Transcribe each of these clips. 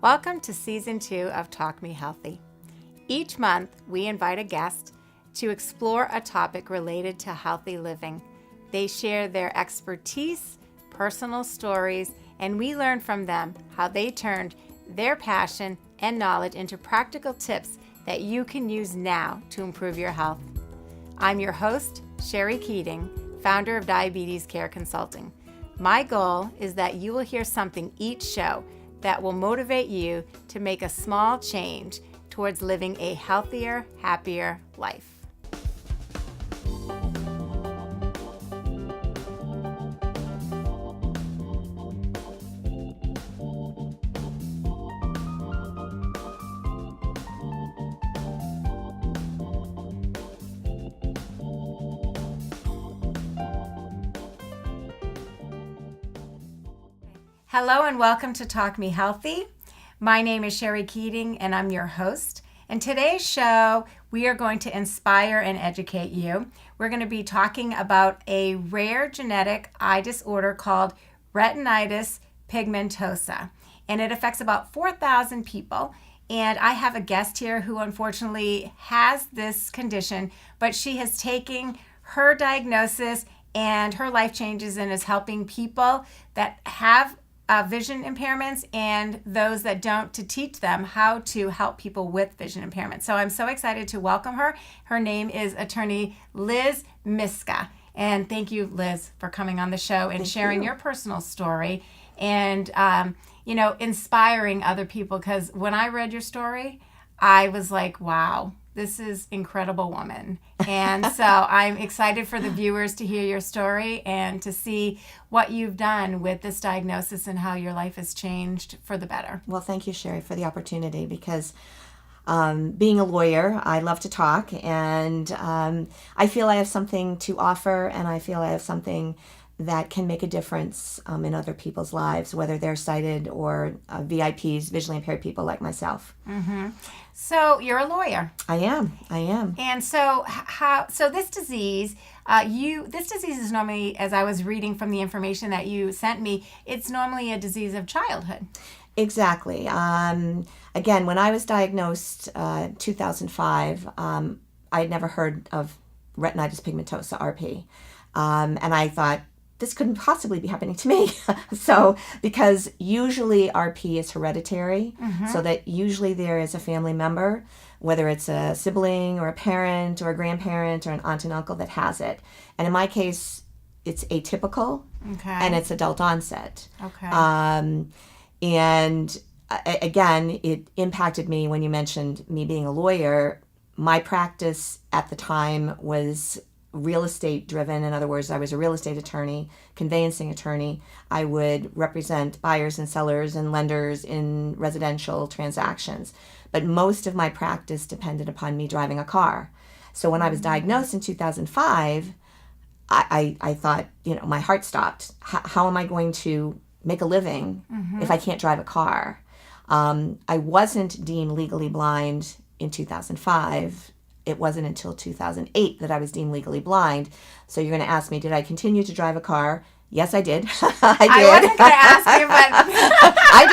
Welcome to Season 2 of Talk Me Healthy. Each month, we invite a guest to explore a topic related to healthy living. They share their expertise, personal stories, and we learn from them how they turned their passion and knowledge into practical tips that you can use now to improve your health. I'm your host, Sherry Keating, founder of Diabetes Care Consulting. My goal is that you will hear something each show that will motivate you to make a small change towards living a healthier, happier life. Hello and welcome to Talk Me Healthy. My name is Sherry Keating and I'm your host. In today's show, we are going to inspire and educate you. We're going to be talking about a rare genetic eye disorder called Retinitis Pigmentosa. And it affects about 4,000 people. And I have a guest here who unfortunately has this condition, but she has taken her diagnosis and her life changes and is helping people that have vision impairments and those that don't, to teach them how to help people with vision impairments. So I'm so excited to welcome her. Her name is Attorney Liz Myska. And thank you, Liz, for coming on the show and sharing your personal story and, inspiring other people. Because when I read your story, I was like, wow, this is incredible woman. And so I'm excited for the viewers to hear your story and to see what you've done with this diagnosis and how your life has changed for the better. Well, thank you, Sherry, for the opportunity because being a lawyer, I love to talk and I feel I have something to offer and I feel I have something that can make a difference in other people's lives, whether they're sighted or VIPs, visually impaired people like myself. Mm-hmm. So you're a lawyer. I am. And so this disease, this disease is normally, as I was reading from the information that you sent me, it's normally a disease of childhood. Exactly. Again, when I was diagnosed 2005, I had never heard of retinitis pigmentosa, RP. And I thought, this couldn't possibly be happening to me. Because usually RP is hereditary, so that usually there is a family member, whether it's a sibling or a parent or a grandparent or an aunt and uncle that has it. And in my case, it's atypical, and it's adult onset. Okay. And again, it impacted me when you mentioned me being a lawyer. My practice at the time was real estate driven. In other words, I was a real estate attorney, conveyancing attorney. I would represent buyers and sellers and lenders in residential transactions. But most of my practice depended upon me driving a car. So when I was diagnosed in 2005, I thought, my heart stopped. How am I going to make a living if I can't drive a car? I wasn't deemed legally blind in 2005. It wasn't until 2008 that I was deemed legally blind. So you're going to ask me, did I continue to drive a car? Yes, I did. I wasn't going to ask you, but I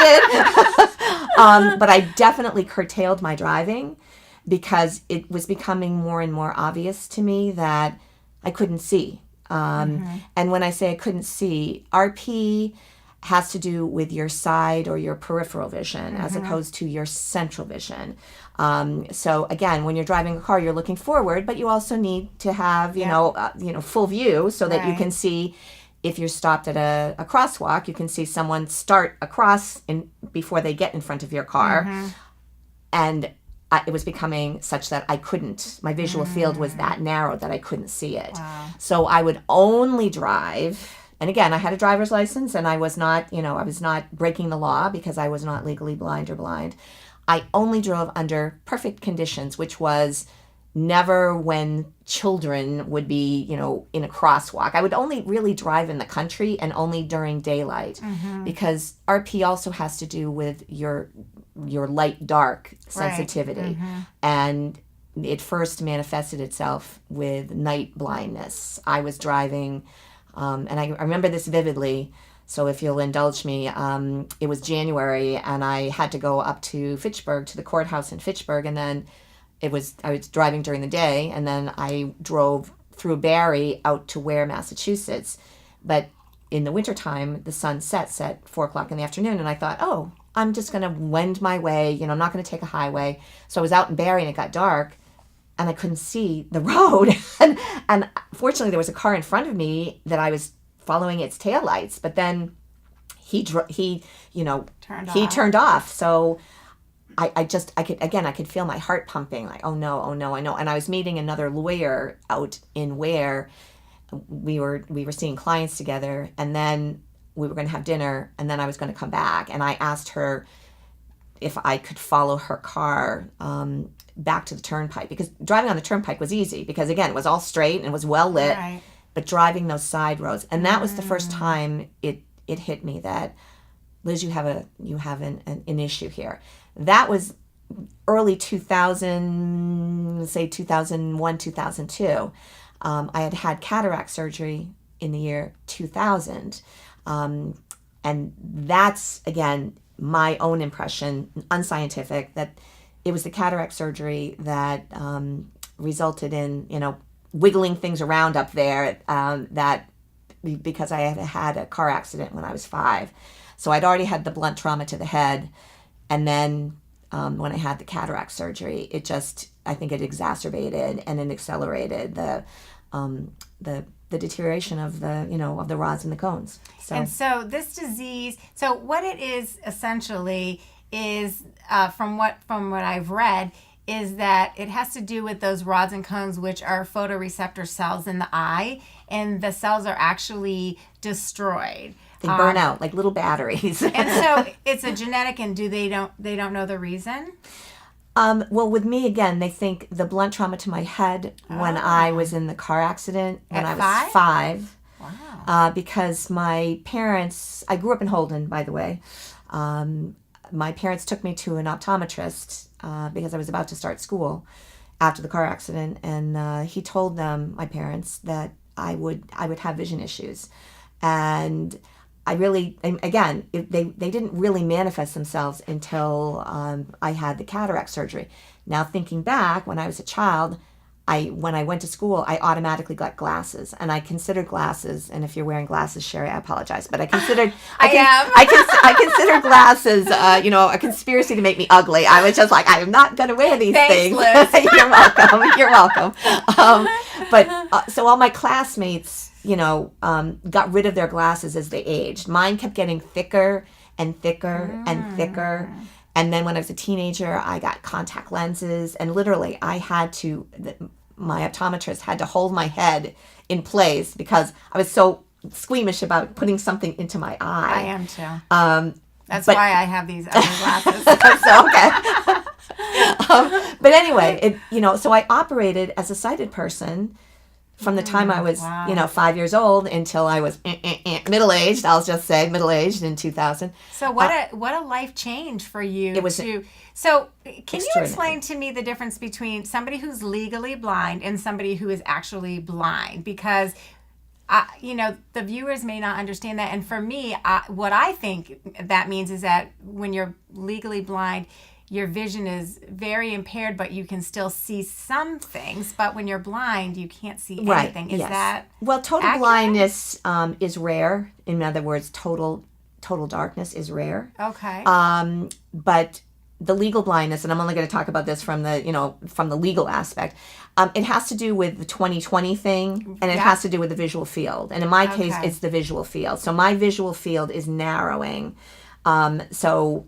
did. But I definitely curtailed my driving because it was becoming more and more obvious to me that I couldn't see. And when I say I couldn't see, RP has to do with your side or your peripheral vision as opposed to your central vision. So again, when you're driving a car, you're looking forward, but you also need to have, full view so that you can see. If you're stopped at a crosswalk, you can see someone start across before they get in front of your car. And it was becoming such that I couldn't. My visual field was that narrow that I couldn't see it. Wow. So I would only drive. And again, I had a driver's license and I was not, I was not breaking the law because I was not legally blind or blind. I only drove under perfect conditions, which was never when children would be, in a crosswalk. I would only really drive in the country and only during daylight because RP also has to do with your light-dark sensitivity. And it first manifested itself with night blindness. I was driving, and I remember this vividly. So if you'll indulge me, it was January, and I had to go up to Fitchburg, to the courthouse in Fitchburg, and then I was driving during the day, and then I drove through Barrie out to Ware, Massachusetts. But in the wintertime, the sun sets at 4 o'clock in the afternoon, and I thought, oh, I'm just going to wend my way. I'm not going to take a highway. So I was out in Barrie, and it got dark, and I couldn't see the road. and fortunately, there was a car in front of me that I was following its taillights, but then he turned off. So I could feel my heart pumping, like, oh no, I know. And I was meeting another lawyer out in Ware. We were seeing clients together, and then we were going to have dinner, and then I was going to come back. And I asked her if I could follow her car back to the turnpike, because driving on the turnpike was easy, because again, it was all straight and it was well lit. Right. But driving those side roads, and that was the first time it hit me that, Liz, you have an issue here. That was early 2000, say 2001, 2002. I had cataract surgery in the year 2000. And that's, again, my own impression, unscientific, that it was the cataract surgery that resulted in, wiggling things around up there, that because I had a car accident when I was 5. So I'd already had the blunt trauma to the head. And then when I had the cataract surgery, I think it exacerbated and it accelerated the deterioration of the rods and the cones. And so this disease, so what it is essentially is, from what I've read, is that it has to do with those rods and cones, which are photoreceptor cells in the eye, and the cells are actually destroyed. They burn out like little batteries. And so it's a genetic, and they don't know the reason? Well, with me, again, they think the blunt trauma to my head when I was in the car accident when I was 5. Wow. Because my parents, I grew up in Holden, by the way. My parents took me to an optometrist because I was about to start school after the car accident, and he told them, my parents, that I would have vision issues. And again, they didn't really manifest themselves until I had the cataract surgery. Now, thinking back, when I was a child, when I went to school, I automatically got glasses, and I considered glasses. And if you're wearing glasses, Sherry, I apologize, but I considered I consideder glasses, a conspiracy to make me ugly. I was just like, I am not going to wear these things. Liz. You're welcome. You're welcome. So all my classmates, got rid of their glasses as they aged. Mine kept getting thicker and thicker and thicker. And then when I was a teenager, I got contact lenses, and literally my optometrist had to hold my head in place because I was so squeamish about putting something into my eye. I am too. That's why I have these other glasses. So, okay. But anyway, so I operated as a sighted person from the time I was, 5 years old until I was middle-aged. I'll just say middle-aged in 2000. So what a life change for you. It was So can you explain to me the difference between somebody who's legally blind and somebody who is actually blind? Because the viewers may not understand that. And for me, what I think that means is that when you're legally blind, your vision is very impaired, but you can still see some things. But when you're blind, you can't see anything. Is that total accurate? blindness is rare. In other words, total darkness is rare. Okay. But the legal blindness, and I'm only going to talk about this from the legal aspect. It has to do with the 20/20 thing, and it has to do with the visual field. And in my case, it's the visual field. So my visual field is narrowing. So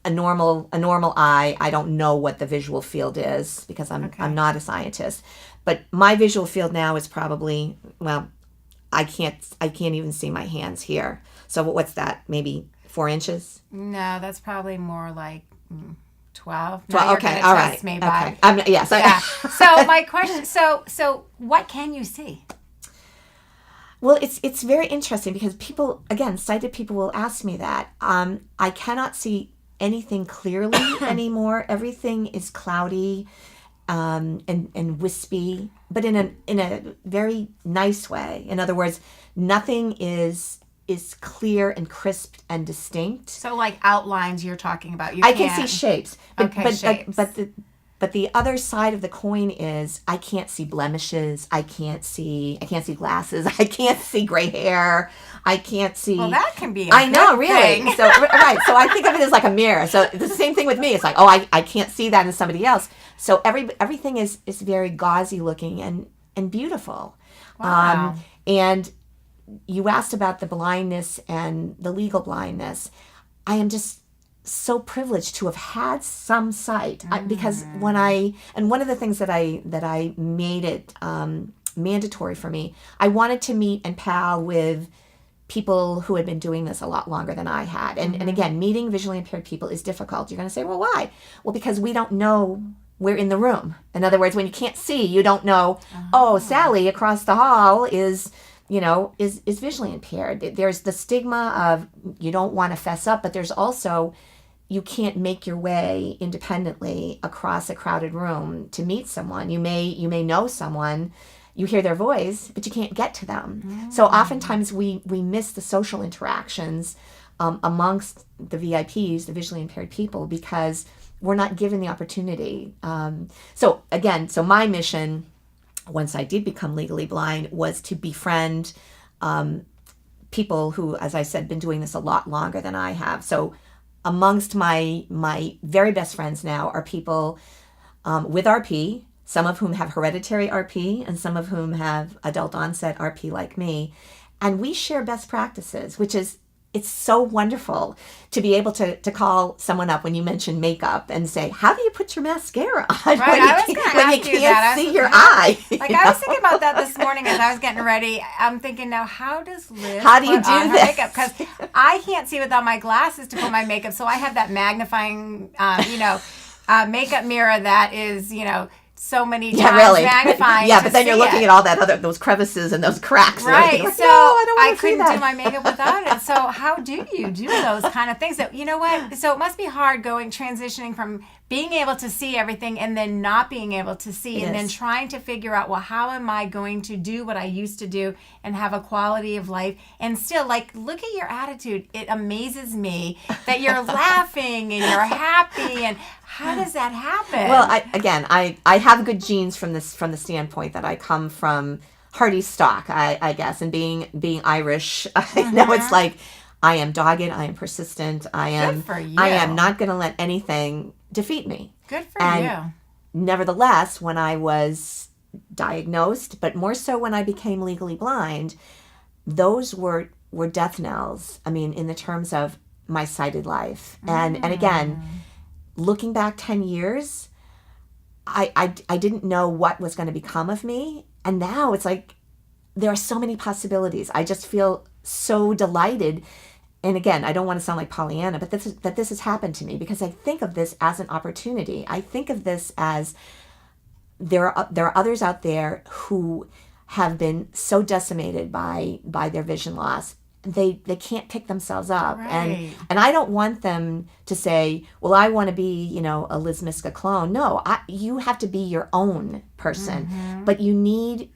a normal eye, I don't know what the visual field is because I'm not a scientist. But my visual field now is probably, I can't even see my hands here. So what's that? Maybe 4 inches? No, that's probably more like 12. 12. Okay, all right. Me okay. Yes. Yeah. So my question. So what can you see? Well, it's very interesting because people, again, sighted people will ask me that. I cannot see anything clearly anymore. Everything is cloudy and wispy, but in a very nice way. In other words, nothing is is clear and crisp and distinct. So like outlines you're talking about. I can see shapes. Shapes. But the other side of the coin is I can't see blemishes. I can't see glasses. I can't see gray hair. I can't see. Well, that can be. I know, really. So right. So I think of it as like a mirror. So the same thing with me. It's like, oh, I can't see that in somebody else. So everything is very gauzy looking and beautiful. Wow. And you asked about the blindness and the legal blindness. I am just so privileged to have had some sight because one of the things that I made it mandatory for me, I wanted to meet and pal with people who had been doing this a lot longer than I had. And again, meeting visually impaired people is difficult. You're going to say, well, why? Well, because we don't know we're in the room. In other words, when you can't see, you don't know, oh, Sally across the hall is visually impaired. There's the stigma of you don't want to fess up, but there's also you can't make your way independently across a crowded room to meet someone. You may know someone, you hear their voice, but you can't get to them. So oftentimes we miss the social interactions amongst the VIPs, the visually impaired people, because we're not given the opportunity. So my mission, once I did become legally blind, was to befriend people who, as I said, been doing this a lot longer than I have. So amongst my very best friends now are people with RP, some of whom have hereditary RP and some of whom have adult onset RP like me. And we share best practices, it's so wonderful to be able to call someone up when you mention makeup and say, how do you put your mascara on Right, when you can't see your eye? I was thinking about that this morning as I was getting ready. I'm thinking now, how do you do this? Makeup? Because I can't see without my glasses to put my makeup, so I have that magnifying, makeup mirror that is, so many times magnifying. But then you're looking at those crevices and those cracks. Right. Like, so I couldn't do my makeup without it. So how do you do those kind of things? That, you know what? So it must be hard transitioning from being able to see everything and then not being able to see, and then trying to figure out, well, how am I going to do what I used to do and have a quality of life? And still, look at your attitude. It amazes me that you're laughing and you're happy. And how does that happen? Well, I have good genes from the standpoint that I come from hearty stock, I guess, and being Irish, I know it's like I am dogged, I am persistent, I am not going to let anything defeat me. Good for you. Nevertheless, when I was diagnosed, but more so when I became legally blind, those were death knells. I mean, in the terms of my sighted life. And again, looking back 10 years, I didn't know what was going to become of me. And now it's like there are so many possibilities. I just feel so delighted. And again, I don't want to sound like Pollyanna, but this has happened to me because I think of this as an opportunity. I think of this as there are others out there who have been so decimated by their vision loss. They can't pick themselves up. Right. And I don't want them to say, well, I want to be, a Liz Myska clone. No, you have to be your own person. But you need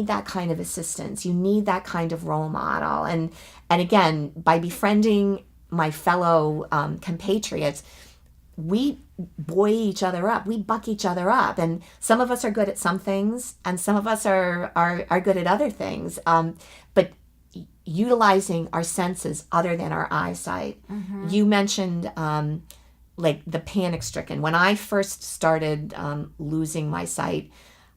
that kind of assistance. You need that kind of role model. And again, by befriending my fellow compatriots, we buoy each other up. We buck each other up. And some of us are good at some things and some of us are good at other things. But utilizing our senses other than our eyesight. You mentioned the panic stricken. When I first started losing my sight,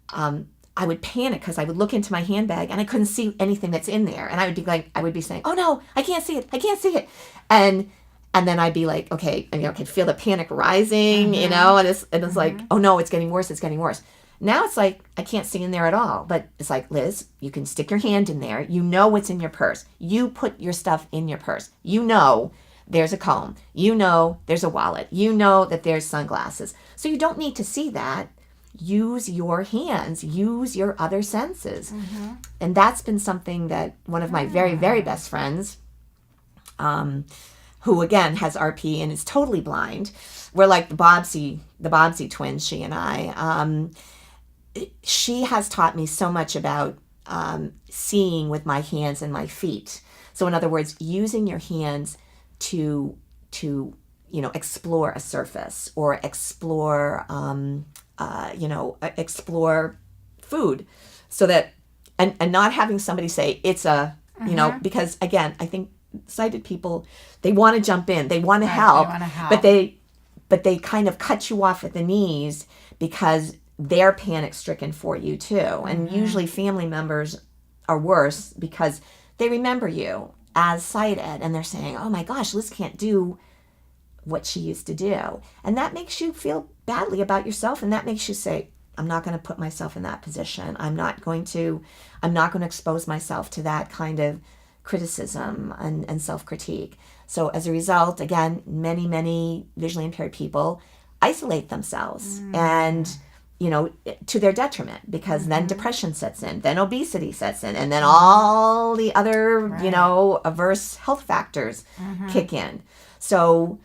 I would panic because I would look into my handbag and I couldn't see anything that's in there. And I would be saying, oh no, I can't see it. And then I'd be like, okay, I could feel the panic rising, and it's like, oh no, it's getting worse. Now it's like, I can't see in there at all. But it's like, Liz, you can stick your hand in there. You know what's in your purse. You put your stuff in your purse. You know there's a comb. You know there's a wallet. You know that there's sunglasses. So you don't need to see that. Use your hands. Use your other senses. And that's been something that one of my very, very best friends, who again has RP and is totally blind, we're like the Bobbsey twins, she and I. She has taught me so much about seeing with my hands and my feet. So in other words, using your hands to explore a surface or explore explore food, so that and not having somebody say it's a because again, I think sighted people, they want to jump in, they want to help, but they kind of cut you off at the knees because they're panic stricken for you too. And usually family members are worse because they remember you as sighted and they're saying, oh my gosh, Liz can't do what she used to do. And that makes you feel badly about yourself, and that makes you say, I'm not going to put myself in that position. I'm not going to expose myself to that kind of criticism and self-critique. So as a result, again, many visually impaired people isolate themselves and to their detriment, because then depression sets in, then obesity sets in, and then all the other, adverse health factors kick in. So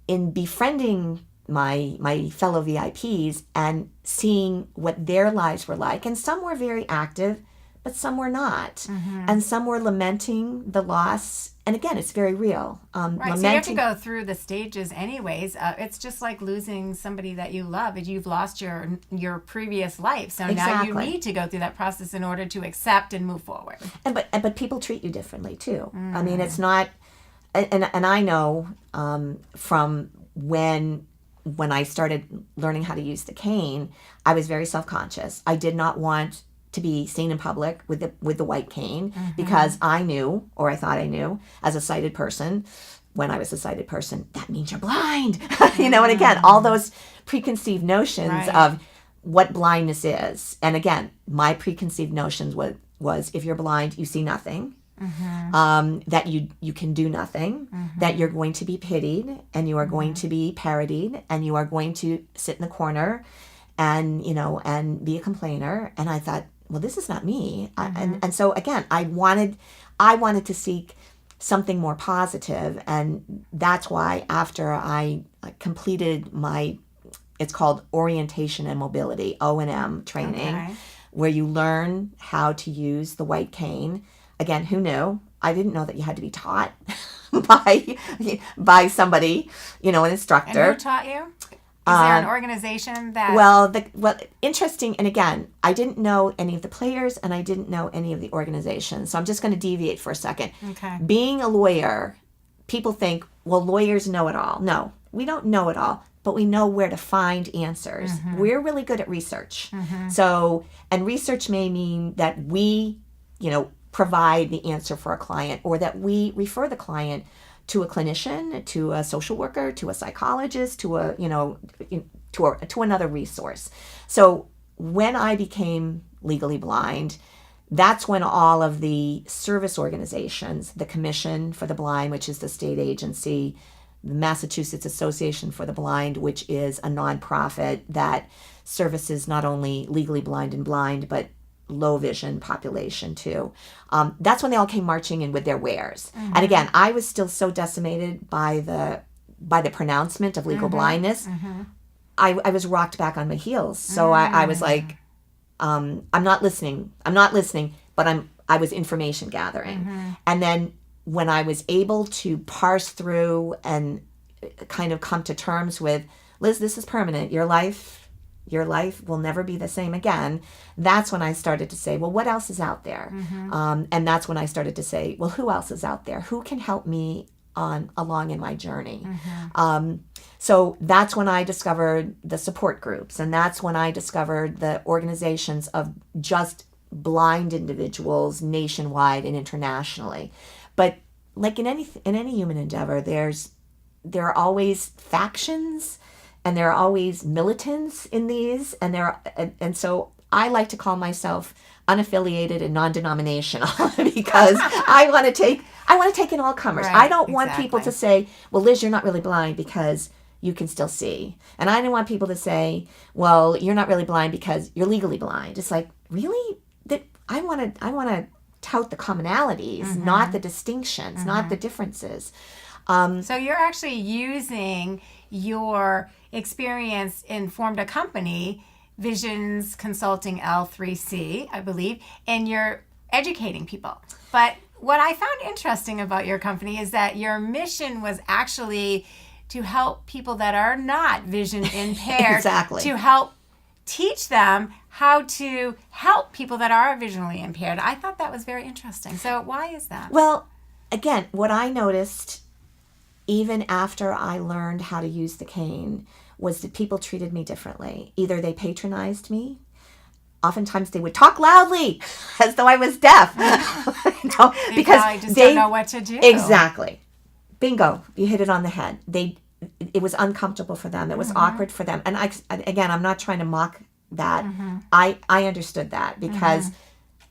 in befriending my fellow VIPs and seeing what their lives were like, and some were very active, but some were not. And some were lamenting the loss. And again, it's very real. Right, so you have to go through the stages anyways. It's just like losing somebody that you love. You've lost your previous life. So now you need to go through that process in order to accept and move forward. But people treat you differently too. I mean, it's not, and I know from when I started learning how to use the cane, I was very self-conscious. I did not want to be seen in public with the white cane because I knew, or I thought I knew, as a sighted person, when I was a sighted person, that means you're blind. And again, all those preconceived notions of what blindness is. And again, my preconceived notions was if you're blind, you see nothing. That you can do nothing, that you're going to be pitied, and you are going to be parodied, and you are going to sit in the corner and be a complainer. And I thought, well, this is not me. And so again, I wanted to seek something more positive, and that's why after I completed it's called orientation and mobility, O&M training, where you learn how to use the white cane. Again, who knew? I didn't know that you had to be taught by somebody, an instructor. And who taught you? Is there an organization that... Well, interesting, and again, I didn't know any of the players, and I didn't know any of the organizations, so I'm just going to deviate for a second. Okay. Being a lawyer, people think, well, lawyers know it all. No, we don't know it all, but we know where to find answers. We're really good at research. So, and research may mean that we, provide the answer for a client, or that we refer the client to a clinician, to a social worker, to a psychologist, to another resource. So when I became legally blind, that's when all of the service organizations, the Commission for the Blind, which is the state agency, the Massachusetts Association for the Blind, which is a nonprofit that services not only legally blind and blind, but low vision population too. That's when they all came marching in with their wares. And again, I was still so decimated by the pronouncement of legal blindness. I was rocked back on my heels. So I was like, I'm not listening, but I was information gathering. And then when I was able to parse through and kind of come to terms with, Liz, this is permanent. Your life will never be the same again. That's when I started to say, well, what else is out there? And that's when I started to say, well, who else is out there? Who can help me along in my journey? So that's when I discovered the support groups, and that's when I discovered the organizations of just blind individuals nationwide and internationally. But like in any human endeavor, there are always factions, and there are always militants in these, and so I like to call myself unaffiliated and non-denominational because I want to take in all comers. I don't want people to say, well, Liz, you're not really blind because you can still see. And I don't want people to say, well, you're not really blind because you're legally blind. It's like, really? I want to tout the commonalities, not the distinctions, not the differences. So you're actually using your experience and formed a company, Visions Consulting L3C, I believe, and you're educating people. But what I found interesting about your company is that your mission was actually to help people that are not vision impaired. Exactly. To help teach them how to help people that are visually impaired. I thought that was very interesting. So why is that? Well, again, what I noticed even after I learned how to use the cane was that people treated me differently. Either they patronized me. Oftentimes they would talk loudly as though I was deaf. Because I just don't know what to do. Exactly. Bingo. You hit it on the head. It was uncomfortable for them. It was awkward for them. And again, I'm not trying to mock that. I understood that because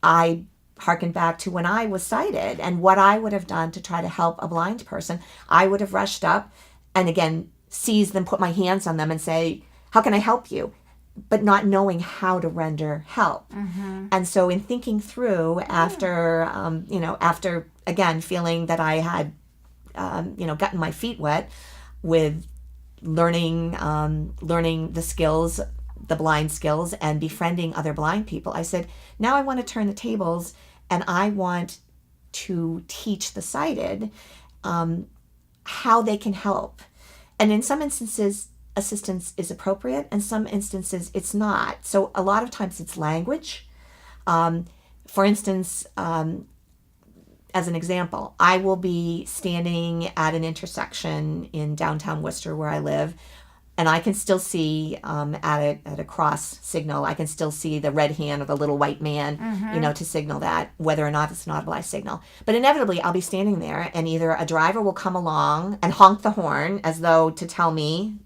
I harkened back to when I was sighted and what I would have done to try to help a blind person. I would have rushed up and again, seize them, put my hands on them and say, how can I help you? But not knowing how to render help. And so in thinking through after, after again, feeling that I had, gotten my feet wet with learning the skills, the blind skills and befriending other blind people, I said, now I want to turn the tables and I want to teach the sighted how they can help. And in some instances, assistance is appropriate, and some instances it's not. So a lot of times it's language. For instance, as an example, I will be standing at an intersection in downtown Worcester where I live, and I can still see at a cross signal, I can still see the red hand of the little white man, to signal that, whether or not it's an audible signal. But inevitably, I'll be standing there, and either a driver will come along and honk the horn as though to tell me,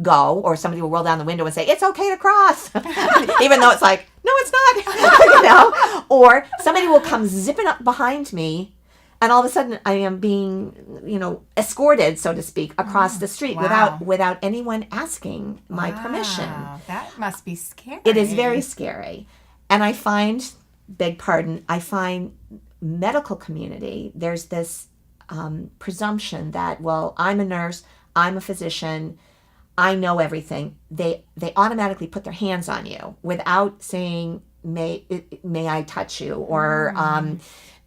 go, or somebody will roll down the window and say, it's okay to cross, even though it's like, no, it's not, or somebody will come zipping up behind me. And all of a sudden, I am being, escorted, so to speak, across the street without anyone asking my permission. That must be scary. It is very scary. And I find, medical community, there's this presumption that, well, I'm a nurse, I'm a physician, I know everything. They automatically put their hands on you without saying, may I touch you, or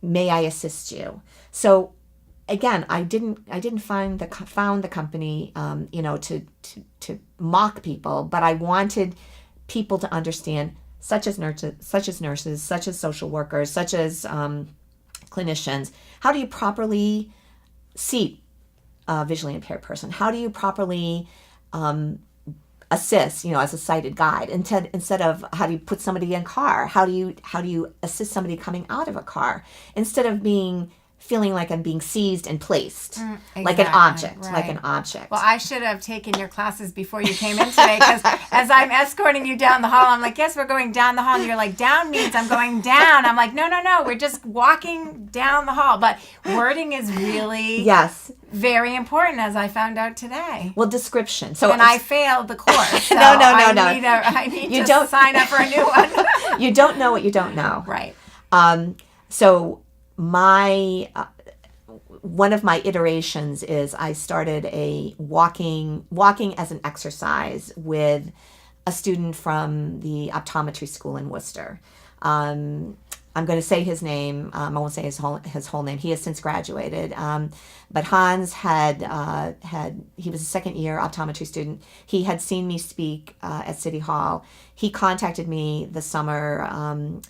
may I assist you? So again, I didn't found the company, to mock people, but I wanted people to understand, such as nurses, such as social workers, such as clinicians, how do you properly seat a visually impaired person? How do you properly assist, as a sighted guide, instead of how do you put somebody in a car? How do you assist somebody coming out of a car, instead of feeling like I'm being seized and placed like an object, Well, I should have taken your classes before you came in today, because as I'm escorting you down the hall, I'm like, yes, we're going down the hall. And you're like, down means I'm going down. I'm like, no, we're just walking down the hall. But wording is really very important, as I found out today. Well, description. And I failed the course. So no. I need to sign up for a new one. You don't know what you don't know. Right. So one of my iterations is I started a walking as an exercise with a student from the optometry school in Worcester. I'm going to say his name. I won't say his whole name. He has since graduated. But Hans he was a second year optometry student. He had seen me speak at City Hall. He contacted me the summer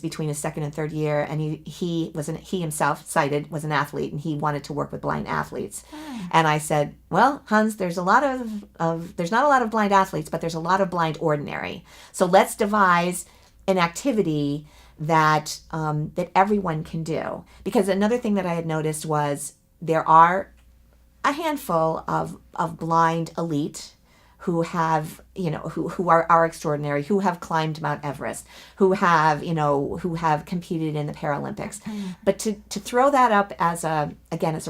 between his second and third year, and he himself, sighted, was an athlete, and he wanted to work with blind athletes. And I said, well, Hans, there's not a lot of blind athletes, but there's a lot of blind ordinary. So let's devise an activity that everyone can do. Because another thing that I had noticed was there are a handful of blind elite who have, who are extraordinary, who have climbed Mount Everest, who have competed in the Paralympics. But to throw that up as a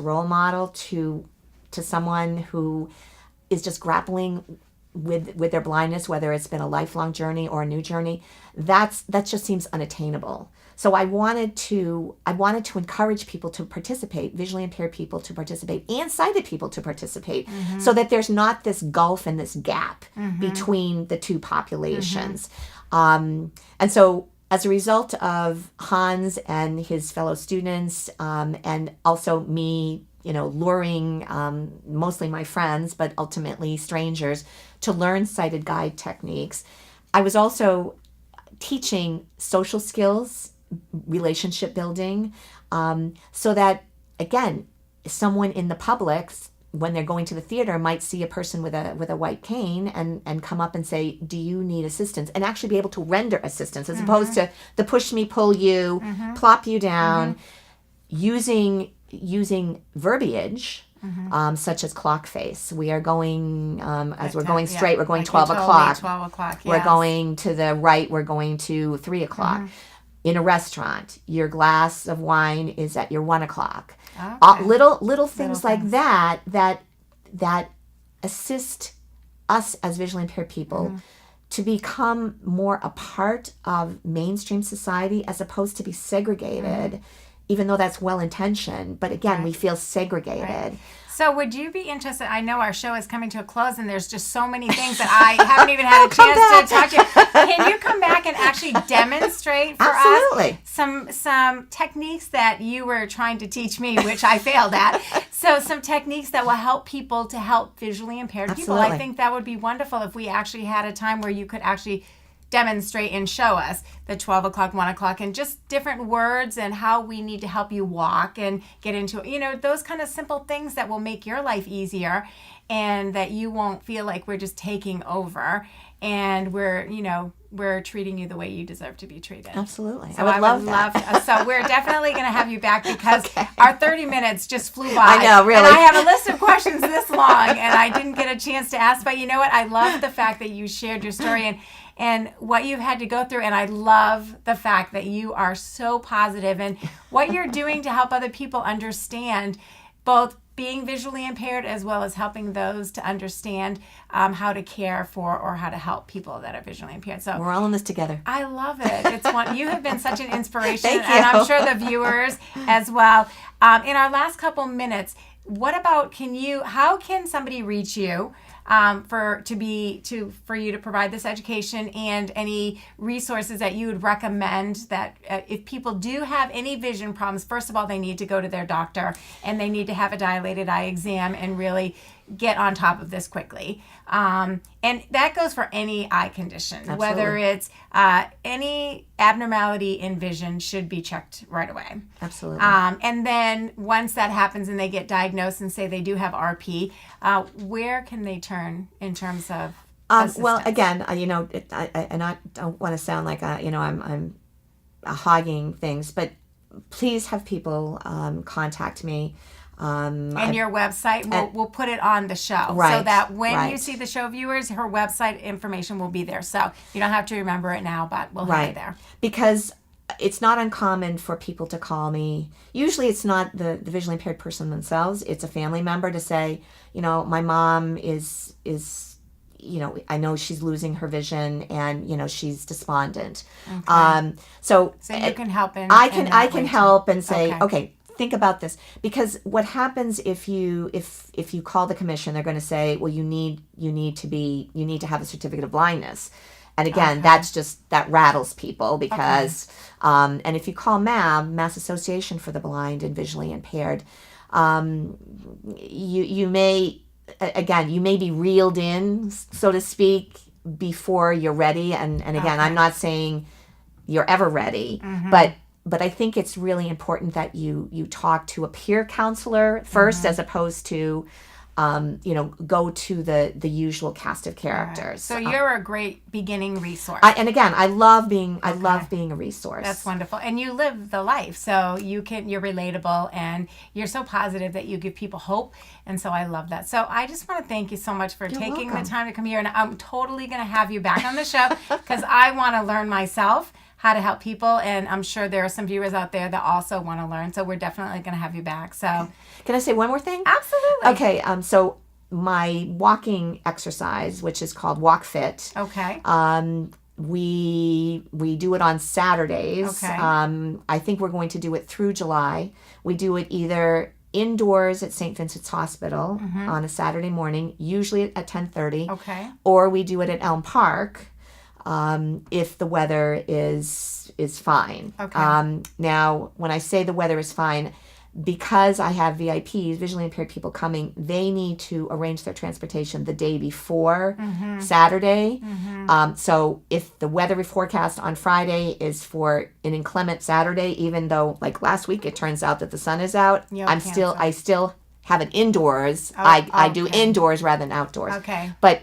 role model to someone who is just grappling with their blindness, whether it's been a lifelong journey or a new journey, that just seems unattainable. So I wanted to encourage people to participate, visually impaired people to participate, and sighted people to participate, so that there's not this gulf and this gap between the two populations. And so as a result of Hans and his fellow students, and also me, luring mostly my friends, but ultimately strangers, to learn sighted guide techniques, I was also teaching social skills, relationship building, so that, again, someone in the public, when they're going to the theater, might see a person with a white cane and come up and say, do you need assistance? And actually be able to render assistance, as opposed to the push me, pull you, plop you down, using verbiage, such as clock face. We are going, as we're going straight, we're going like 12 o'clock. 12 o'clock, yes. We're going to the right, we're going to 3 o'clock. In a restaurant, your glass of wine is at your 1 o'clock. Okay. Little things like that assist us as visually impaired people to become more a part of mainstream society, as opposed to be segregated, even though that's well-intentioned. But again, we feel segregated. Right. So would you be interested, I know our show is coming to a close and there's just so many things that I haven't even had a chance to talk to you. Can you come back and actually demonstrate for us some techniques that you were trying to teach me, which I failed at? So some techniques that will help people to help visually impaired people. I think that would be wonderful if we actually had a time where you could actually demonstrate and show us the 12 o'clock, 1 o'clock, and just different words and how we need to help you walk and get into, those kind of simple things that will make your life easier, and that you won't feel like we're just taking over and we're treating you the way you deserve to be treated. Absolutely. So I would love that. So we're definitely going to have you back, because our 30 minutes just flew by. I know, really. And I have a list of questions this long and I didn't get a chance to ask, but you know what? I love the fact that you shared your story and what you've had to go through. And I love the fact that you are so positive and what you're doing to help other people understand both being visually impaired as well as helping those to understand how to care for or how to help people that are visually impaired. So we're all in this together. I love it. It's one. You have been such an inspiration. Thank you. And I'm sure the viewers as well. In our last couple minutes, what about how can somebody reach you for you to provide this education, and any resources that you would recommend that if people do have any vision problems, first of all, they need to go to their doctor and they need to have a dilated eye exam and really get on top of this quickly. And that goes for any eye condition. Absolutely. Whether it's any abnormality in vision should be checked right away. Absolutely. And then once that happens and they get diagnosed and say they do have RP, where can they turn in terms of assistance? Well, again, I don't want to sound like I'm hogging things, but please have people contact me. And your website, we'll put it on the show, right, so that when right. you see the show, viewers, her website information will be there. So you don't have to remember it now, but we'll have it there. Because it's not uncommon for people to call me. Usually it's not the visually impaired person themselves. It's a family member to say, my mom is I know she's losing her vision and, she's despondent. Okay. So you can help I can help and say, okay, think about this, because what happens if you call the commission, they're going to say, well, you need to have a certificate of blindness. And again, that rattles people, because and if you call Mass Association for the Blind and Visually Impaired, you may be reeled in, so to speak, before you're ready. And again, I'm not saying you're ever ready, but I think it's really important that you talk to a peer counselor first, as opposed to go to the usual cast of characters. Right. So you're a great beginning resource. I love being a resource. That's wonderful. And you live the life, so you're relatable and you're so positive that you give people hope. And so I love that. So I just want to thank you so much for taking the time to come here. And I'm totally going to have you back on the show, because I want to learn myself how to help people, and I'm sure there are some viewers out there that also want to learn, so we're definitely going to have you back. So can I say one more thing? Absolutely. Okay, so my walking exercise, which is called Walk Fit, we do it on Saturdays. I think we're going to do it through July. We do it either indoors at St. Vincent's Hospital on a Saturday morning, usually at 10:30, or we do it at Elm Park if the weather is fine. Okay. Now, when I say the weather is fine, because I have VIPs, visually impaired people coming, they need to arrange their transportation the day before Saturday. So if the weather forecast on Friday is for an inclement Saturday, even though like last week it turns out that the sun is out, I still have it indoors. I do indoors rather than outdoors. Okay. But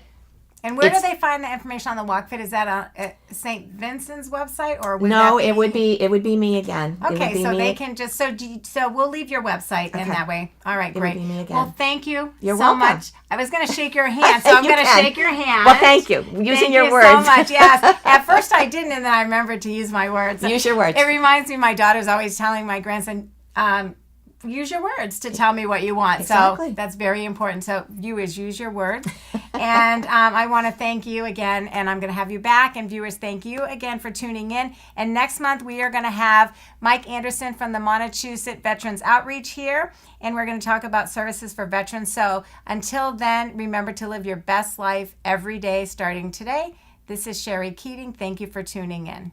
and where do they find the information on the walk fit? Is that on St. Vincent's website, or it would be me again. Okay, so they can just so we'll leave your website in that way. All right, great. It would be me again. Well, thank you You're so welcome. much. I was going to shake your hand, so I'm going to shake your hand. Well, thank you. Using your words. Thank you so much. Yes. At first I didn't, and then I remembered to use my words. Use your words. It reminds me, my daughter's always telling my grandson, use your words to tell me what you want. Exactly. So that's very important. So viewers, use your words. And I want to thank you again, and I'm going to have you back. And viewers, thank you again for tuning in. And next month, we are going to have Mike Anderson from the Montechusett Veterans Outreach here, and we're going to talk about services for veterans. So until then, remember to live your best life every day starting today. This is Sherry Keating. Thank you for tuning in.